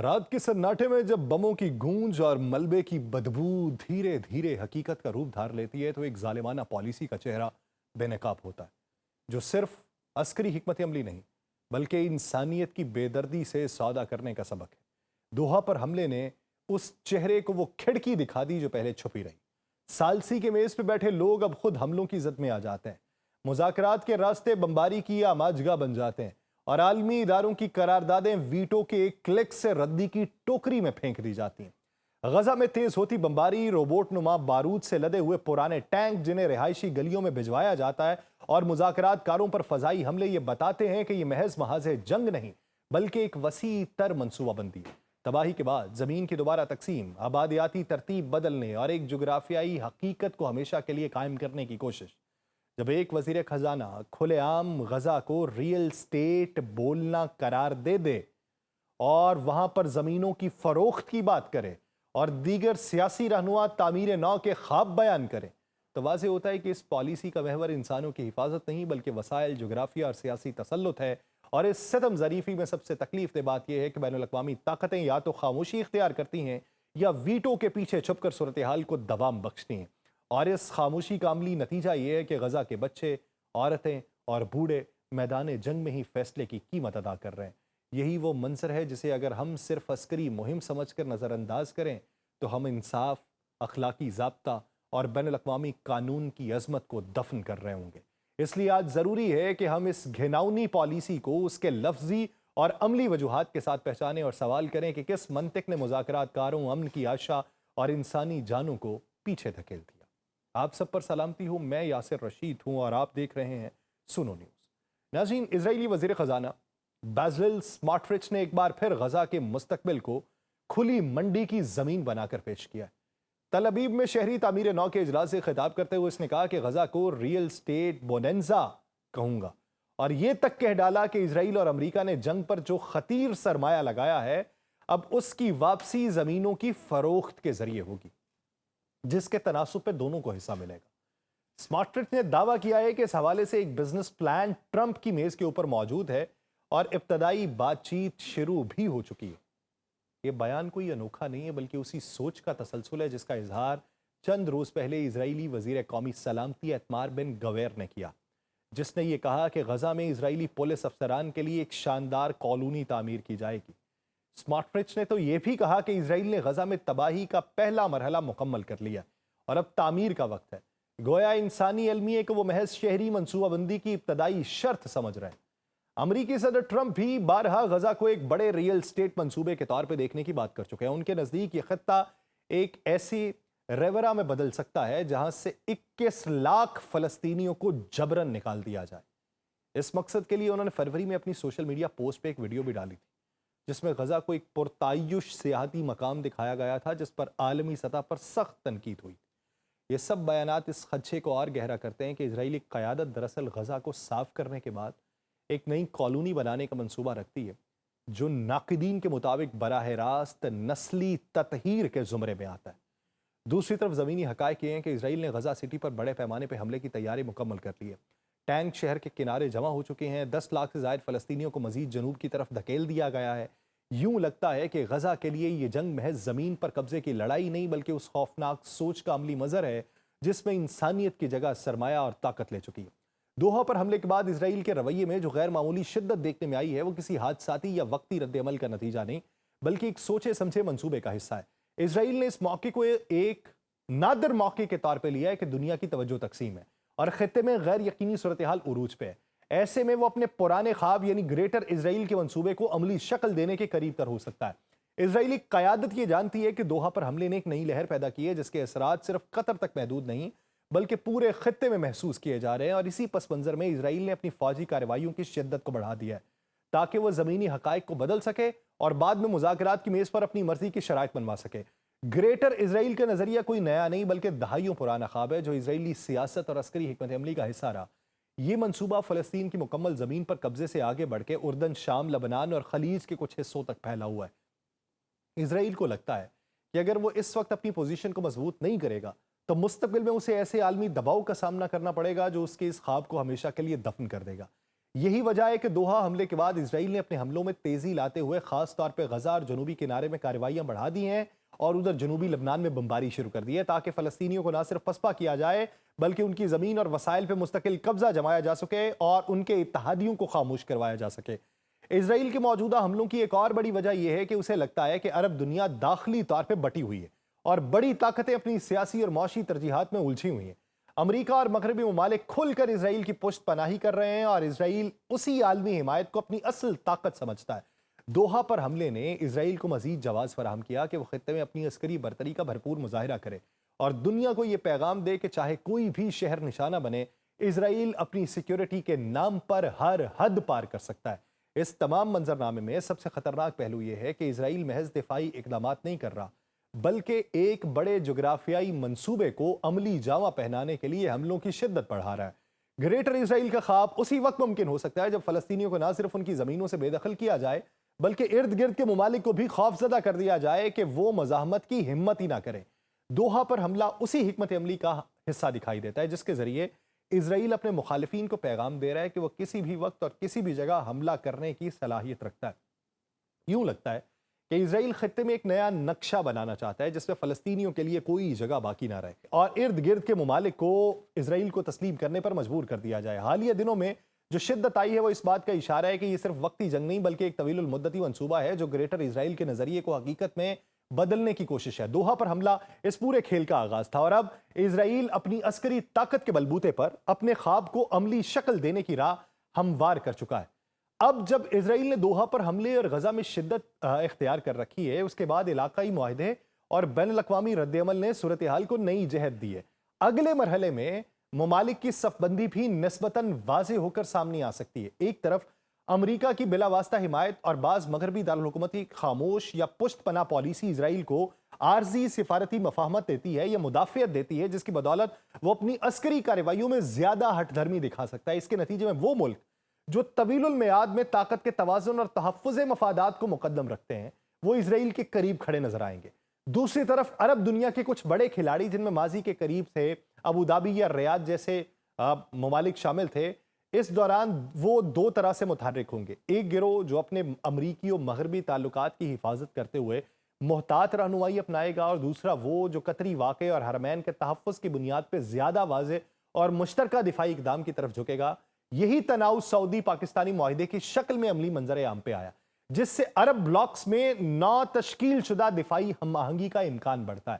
رات کے سناٹے میں جب بموں کی گونج اور ملبے کی بدبو دھیرے دھیرے حقیقت کا روپ دھار لیتی ہے تو ایک ظالمانہ پالیسی کا چہرہ بے نقاب ہوتا ہے، جو صرف عسکری حکمت عملی نہیں بلکہ انسانیت کی بے دردی سے سودا کرنے کا سبق ہے۔ دوحہ پر حملے نے اس چہرے کو وہ کھڑکی دکھا دی جو پہلے چھپی رہی۔ سالسی کے میز پہ بیٹھے لوگ اب خود حملوں کی زد میں آ جاتے ہیں، مذاکرات کے راستے بمباری کی آماجگاہ بن جاتے ہیں اور عالمی اداروں کی قراردادیں ویٹو کے ایک کلک سے ردی کی ٹوکری میں پھینک دی جاتی ہیں۔ غزہ میں تیز ہوتی بمباری، روبوٹ نما بارود سے لدے ہوئے پرانے ٹینک جنہیں رہائشی گلیوں میں بھجوایا جاتا ہے اور مذاکرات کاروں پر فضائی حملے یہ بتاتے ہیں کہ یہ محض جنگ نہیں بلکہ ایک وسیع تر منصوبہ بندی ہے۔ تباہی کے بعد زمین کی دوبارہ تقسیم، آبادیاتی ترتیب بدلنے اور ایک جغرافیائی حقیقت کو ہمیشہ کے لیے قائم کرنے کی کوشش۔ جب ایک وزیر خزانہ کھلے عام غزہ کو ریئل اسٹیٹ بولنا قرار دے دے اور وہاں پر زمینوں کی فروخت کی بات کرے اور دیگر سیاسی رہنما تعمیر نو کے خواب بیان کرے تو واضح ہوتا ہے کہ اس پالیسی کا محور انسانوں کی حفاظت نہیں بلکہ وسائل، جغرافیہ اور سیاسی تسلط ہے۔ اور اس ستم ظریفی میں سب سے تکلیف دہ بات یہ ہے کہ بین الاقوامی طاقتیں یا تو خاموشی اختیار کرتی ہیں یا ویٹو کے پیچھے چھپ کر صورتحال کو دوام بخشتی ہیں، اور اس خاموشی کا عملی نتیجہ یہ ہے کہ غزہ کے بچے، عورتیں اور بوڑھے میدان جنگ میں ہی فیصلے کی قیمت ادا کر رہے ہیں۔ یہی وہ منظر ہے جسے اگر ہم صرف عسکری مہم سمجھ کر نظر انداز کریں تو ہم انصاف، اخلاقی ضابطہ اور بین الاقوامی قانون کی عظمت کو دفن کر رہے ہوں گے۔ اس لیے آج ضروری ہے کہ ہم اس گھناؤنی پالیسی کو اس کے لفظی اور عملی وجوہات کے ساتھ پہچانیں اور سوال کریں کہ کس منطق نے مذاکرات کاروں، امن کی آشا اور انسانی جانوں کو پیچھے دھکیل دیا۔ آپ سب پر سلامتی ہوں، میں یاسر رشید ہوں اور آپ دیکھ رہے ہیں سنو نیوز۔ ناظرین، اسرائیلی وزیر خزانہ بیزلیل سمارٹرچ نے ایک بار پھر غزہ کے مستقبل کو کھلی منڈی کی زمین بنا کر پیش کیا ہے۔ تل ابیب میں شہری تعمیر نو کے اجلاس سے خطاب کرتے ہوئے اس نے کہا کہ غزہ کو ریئل اسٹیٹ بوننزا کہوں گا، اور یہ تک کہہ ڈالا کہ اسرائیل اور امریکہ نے جنگ پر جو خطیر سرمایہ لگایا ہے اب اس کی واپسی زمینوں کی فروخت کے ذریعے ہوگی، جس کے تناسب پہ دونوں کو حصہ ملے گا۔ سمارٹرچ نے دعویٰ کیا ہے کہ اس حوالے سے ایک بزنس پلان ٹرمپ کی میز کے اوپر موجود ہے اور ابتدائی بات چیت شروع بھی ہو چکی ہے۔ یہ بیان کوئی انوکھا نہیں ہے بلکہ اسی سوچ کا تسلسل ہے جس کا اظہار چند روز پہلے اسرائیلی وزیر قومی سلامتی ایتمار بن گویر نے کیا، جس نے یہ کہا کہ غزہ میں اسرائیلی پولیس افسران کے لیے ایک شاندار کالونی تعمیر کی جائے گی۔ سمارٹرچ نے تو یہ بھی کہا کہ اسرائیل نے غزہ میں تباہی کا پہلا مرحلہ مکمل کر لیا اور اب تعمیر کا وقت ہے۔ گویا انسانی المیہ کو وہ محض شہری منصوبہ بندی کی ابتدائی شرط سمجھ رہے ہیں۔ امریکی صدر ٹرمپ بھی بارہا غزہ کو ایک بڑے ریئل اسٹیٹ منصوبے کے طور پہ دیکھنے کی بات کر چکے ہیں۔ ان کے نزدیک یہ خطہ ایک ایسی ریورا میں بدل سکتا ہے جہاں سے 21 لاکھ فلسطینیوں کو جبرن نکال دیا جائے۔ اس مقصد کے لیے انہوں نے فروری میں اپنی سوشل میڈیا پوسٹ پہ ایک ویڈیو بھی ڈالی تھی جس میں غزہ کو ایک پرتعیش سیاحتی مقام دکھایا گیا تھا جس پر عالمی سطح پر سخت تنقید ہوئی۔ یہ سب بیانات اس خدشے کو اور گہرا کرتے ہیں کہ اسرائیلی قیادت دراصل غزہ کو صاف کرنے کے بعد ایک نئی کالونی بنانے کا منصوبہ رکھتی ہے جو ناقدین کے مطابق براہ راست نسلی تطہیر کے زمرے میں آتا ہے۔ دوسری طرف زمینی حقائق یہ ہیں کہ اسرائیل نے غزہ سٹی پر بڑے پیمانے پہ حملے کی تیاری مکمل کر لی ہے۔ ٹینک شہر کے کنارے جمع ہو چکے ہیں، 10 لاکھ سے زائد فلسطینیوں کو مزید جنوب کی طرف دھکیل دیا گیا ہے۔ یوں لگتا ہے کہ غزہ کے لیے یہ جنگ محض زمین پر قبضے کی لڑائی نہیں بلکہ اس خوفناک سوچ کا عملی مظہر ہے جس میں انسانیت کی جگہ سرمایہ اور طاقت لے چکی ہے۔ دوحہ پر حملے کے بعد اسرائیل کے رویے میں جو غیر معمولی شدت دیکھنے میں آئی ہے وہ کسی حادثاتی یا وقتی رد عمل کا نتیجہ نہیں بلکہ ایک سوچے سمجھے منصوبے کا حصہ ہے۔ اسرائیل نے اس موقع کو ایک نادر موقع کے طور پہ لیا ہے کہ دنیا کی توجہ تقسیم ہے اور خطے میں غیر یقینی صورتحال عروج پہ ہے۔ ایسے میں وہ اپنے پرانے خواب یعنی گریٹر اسرائیل کے منصوبے کو عملی شکل دینے کے قریب تر ہو سکتا ہے۔ اسرائیلی قیادت یہ جانتی ہے کہ دوحہ پر حملے نے ایک نئی لہر پیدا کی ہے جس کے اثرات صرف قطر تک محدود نہیں بلکہ پورے خطے میں محسوس کیے جا رہے ہیں، اور اسی پس منظر میں اسرائیل نے اپنی فوجی کارروائیوں کی شدت کو بڑھا دیا ہے تاکہ وہ زمینی حقائق کو بدل سکے اور بعد میں مذاکرات کی میز پر اپنی مرضی کی شرائط بنوا سکے۔ گریٹر اسرائیل کا نظریہ کوئی نیا نہیں بلکہ دہائیوں پرانا خواب ہے جو اسرائیلی سیاست اور عسکری حکمت عملی کا حصہ رہا۔ یہ منصوبہ فلسطین کی مکمل زمین پر قبضے سے آگے بڑھ کے اردن، شام، لبنان اور خلیج کے کچھ حصوں تک پھیلا ہوا ہے۔ اسرائیل کو لگتا ہے کہ اگر وہ اس وقت اپنی پوزیشن کو مضبوط نہیں کرے گا تو مستقبل میں اسے ایسے عالمی دباؤ کا سامنا کرنا پڑے گا جو اس کے اس خواب کو ہمیشہ کے لیے دفن کر دے گا۔ یہی وجہ ہے کہ دوحہ حملے کے بعد اسرائیل نے اپنے حملوں میں تیزی لاتے ہوئے خاص طور پہ غزہ اور جنوبی کنارے میں کارروائیاں بڑھا دی ہیں اور ادھر جنوبی لبنان میں بمباری شروع کر دی ہے تاکہ فلسطینیوں کو نہ صرف پسپا کیا جائے بلکہ ان کی زمین اور وسائل پہ مستقل قبضہ جمایا جا سکے اور ان کے اتحادیوں کو خاموش کروایا جا سکے۔ اسرائیل کے موجودہ حملوں کی ایک اور بڑی وجہ یہ ہے کہ اسے لگتا ہے کہ عرب دنیا داخلی طور پہ بٹی ہوئی ہے اور بڑی طاقتیں اپنی سیاسی اور معاشی ترجیحات میں الجھی ہوئی ہیں۔ امریکہ اور مغربی ممالک کھل کر اسرائیل کی پشت پناہی کر رہے ہیں اور اسرائیل اسی عالمی حمایت کو اپنی اصل طاقت سمجھتا ہے۔ دوحہ پر حملے نے اسرائیل کو مزید جواز فراہم کیا کہ وہ خطے میں اپنی عسکری برتری کا بھرپور مظاہرہ کرے اور دنیا کو یہ پیغام دے کہ چاہے کوئی بھی شہر نشانہ بنے، اسرائیل اپنی سیکیورٹی کے نام پر ہر حد پار کر سکتا ہے۔ اس تمام منظرنامے میں سب سے خطرناک پہلو یہ ہے کہ اسرائیل محض دفاعی اقدامات نہیں کر رہا بلکہ ایک بڑے جغرافیائی منصوبے کو عملی جامہ پہنانے کے لیے حملوں کی شدت بڑھا رہا ہے۔ گریٹر اسرائیل کا خواب اسی وقت ممکن ہو سکتا ہے جب فلسطینیوں کو نہ صرف ان کی زمینوں سے بے دخل کیا جائے بلکہ ارد گرد کے ممالک کو بھی خوفزدہ کر دیا جائے کہ وہ مزاحمت کی ہمت ہی نہ کریں۔ دوحہ پر حملہ اسی حکمت عملی کا حصہ دکھائی دیتا ہے جس کے ذریعے اسرائیل اپنے مخالفین کو پیغام دے رہا ہے کہ وہ کسی بھی وقت اور کسی بھی جگہ حملہ کرنے کی صلاحیت رکھتا ہے۔ یوں لگتا ہے کہ اسرائیل خطے میں ایک نیا نقشہ بنانا چاہتا ہے جس میں فلسطینیوں کے لیے کوئی جگہ باقی نہ رہے اور ارد گرد کے ممالک کو اسرائیل کو تسلیم کرنے پر مجبور کر دیا جائے۔ حالیہ دنوں میں جو شدت آئی ہے وہ اس بات کا اشارہ ہے کہ یہ صرف وقتی جنگ نہیں بلکہ ایک طویل المدتی منصوبہ ہے جو گریٹر اسرائیل کے نظریے کو حقیقت میں بدلنے کی کوشش ہے۔ دوحہ پر حملہ اس پورے کھیل کا آغاز تھا اور اب اسرائیل اپنی عسکری طاقت کے بلبوتے پر اپنے خواب کو عملی شکل دینے کی راہ ہموار کر چکا ہے۔ اب جب اسرائیل نے دوحہ پر حملے اور غزہ میں شدت اختیار کر رکھی ہے، اس کے بعد علاقائی معاہدے اور بین الاقوامی رد عمل نے صورتحال کو نئی جہت دی ہے۔ اگلے مرحلے میں ممالک کی صف بندی بھی نسبتاً واضح ہو کر سامنے آ سکتی ہے۔ ایک طرف امریکہ کی بلا واسطہ حمایت اور بعض مغربی دارالحکومتی خاموش یا پشت پناہ پالیسی اسرائیل کو عارضی سفارتی مفاہمت دیتی ہے یا مدافعت دیتی ہے جس کی بدولت وہ اپنی عسکری کارروائیوں میں زیادہ ہٹ دھرمی دکھا سکتا ہے۔ اس کے نتیجے میں وہ ملک جو طویل المیعاد میں طاقت کے توازن اور تحفظ مفادات کو مقدم رکھتے ہیں وہ اسرائیل کے قریب کھڑے نظر آئیں گے۔ دوسری طرف عرب دنیا کے کچھ بڑے کھلاڑی جن میں ماضی کے قریب سے ابوظہبی یا ریاض جیسے ممالک شامل تھے، اس دوران وہ دو طرح سے متحرک ہوں گے۔ ایک گروہ جو اپنے امریکی و مغربی تعلقات کی حفاظت کرتے ہوئے محتاط رہنمائی اپنائے گا اور دوسرا وہ جو قطری واقعے اور حرمین کے تحفظ کی بنیاد پہ زیادہ واضح اور مشترکہ دفاعی اقدام کی طرف جھکے گا۔ یہی تناؤ سعودی پاکستانی معاہدے کی شکل میں عملی منظر عام پہ آیا جس سے عرب بلاکس میں نو تشکیل شدہ دفاعی ہم آہنگی کا امکان بڑھتا ہے۔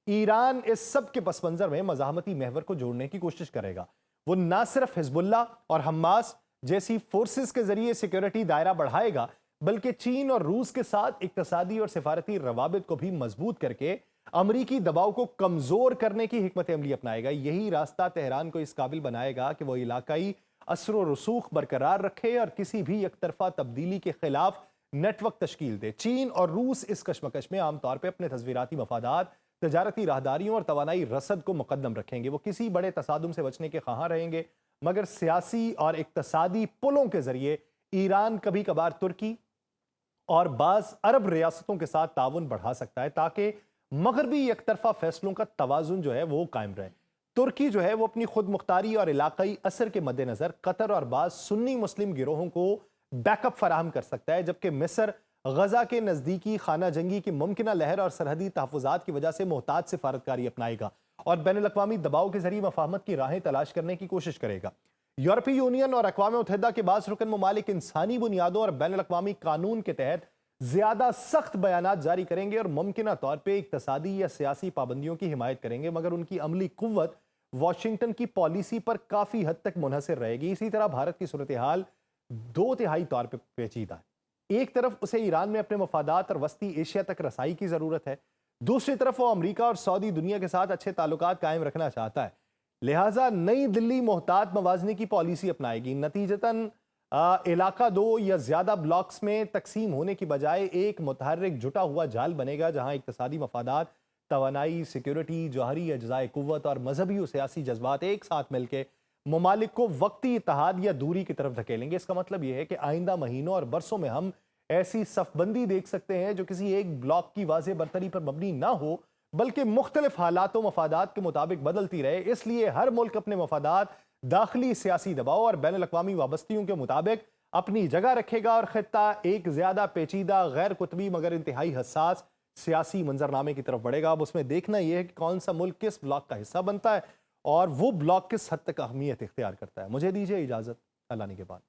ایران اس سب کے پس منظر میں مزاحمتی محور کو جوڑنے کی کوشش کرے گا۔ وہ نہ صرف حزب اللہ اور حماس جیسی فورسز کے ذریعے سیکیورٹی دائرہ بڑھائے گا بلکہ چین اور روس کے ساتھ اقتصادی اور سفارتی روابط کو بھی مضبوط کر کے امریکی دباؤ کو کمزور کرنے کی حکمت عملی اپنائے گا۔ یہی راستہ تہران کو اس قابل بنائے گا کہ وہ علاقائی اثر و رسوخ برقرار رکھے اور کسی بھی یک طرفہ تبدیلی کے خلاف نیٹ ورک تشکیل دے۔ چین اور روس اس کشمکش میں عام طور پہ اپنے تصویراتی مفادات، تجارتی راہداریوں اور توانائی رسد کو مقدم رکھیں گے۔ وہ کسی بڑے تصادم سے بچنے کے خواہاں رہیں گے مگر سیاسی اور اقتصادی پلوں کے ذریعے ایران کبھی کبھار ترکی اور بعض عرب ریاستوں کے ساتھ تعاون بڑھا سکتا ہے تاکہ مغربی یک طرفہ فیصلوں کا توازن جو ہے وہ قائم رہے۔ ترکی جو ہے وہ اپنی خود مختاری اور علاقائی اثر کے مد نظر قطر اور بعض سنی مسلم گروہوں کو بیک اپ فراہم کر سکتا ہے جبکہ مصر غزہ کے نزدیکی خانہ جنگی کی ممکنہ لہر اور سرحدی تحفظات کی وجہ سے محتاط سفارتکاری اپنائے گا اور بین الاقوامی دباؤ کے ذریعے مفاہمت کی راہیں تلاش کرنے کی کوشش کرے گا۔ یورپی یونین اور اقوام متحدہ کے بعض رکن ممالک انسانی بنیادوں اور بین الاقوامی قانون کے تحت زیادہ سخت بیانات جاری کریں گے اور ممکنہ طور پہ اقتصادی یا سیاسی پابندیوں کی حمایت کریں گے مگر ان کی عملی قوت واشنگٹن کی پالیسی پر کافی حد تک منحصر رہے گی۔ اسی طرح بھارت کی صورتحال دو تہائی طور پہ پیچیدہ ہے۔ ایک طرف اسے ایران میں اپنے مفادات اور وسطی ایشیا تک رسائی کی ضرورت ہے، دوسری طرف وہ امریکہ اور سعودی دنیا کے ساتھ اچھے تعلقات قائم رکھنا چاہتا ہے۔ لہٰذا نئی دلی محتاط موازنے کی پالیسی اپنائے گی۔ نتیجتاً علاقہ دو یا زیادہ بلاکس میں تقسیم ہونے کی بجائے ایک متحرک جٹا ہوا جال بنے گا جہاں اقتصادی مفادات، توانائی، سیکیورٹی، جوہری اجزائے قوت اور مذہبی و سیاسی جذبات ایک ساتھ مل کے ممالک کو وقتی اتحاد یا دوری کی طرف دھکیلیں گے۔ اس کا مطلب یہ ہے کہ آئندہ مہینوں اور برسوں میں ہم ایسی صف بندی دیکھ سکتے ہیں جو کسی ایک بلاک کی واضح برتری پر مبنی نہ ہو بلکہ مختلف حالات و مفادات کے مطابق بدلتی رہے۔ اس لیے ہر ملک اپنے مفادات داخلی سیاسی دباؤ اور بین الاقوامی وابستیوں کے مطابق اپنی جگہ رکھے گا اور خطہ ایک زیادہ پیچیدہ غیر قطبی مگر انتہائی حساس سیاسی منظرنامے کی طرف بڑھے گا۔ اب اس میں دیکھنا یہ ہے کہ کون سا ملک کس بلاک کا حصہ بنتا ہے اور وہ بلاک کس حد تک اہمیت اختیار کرتا ہے۔ مجھے دیجیے اجازت، اللہ نے کے بعد۔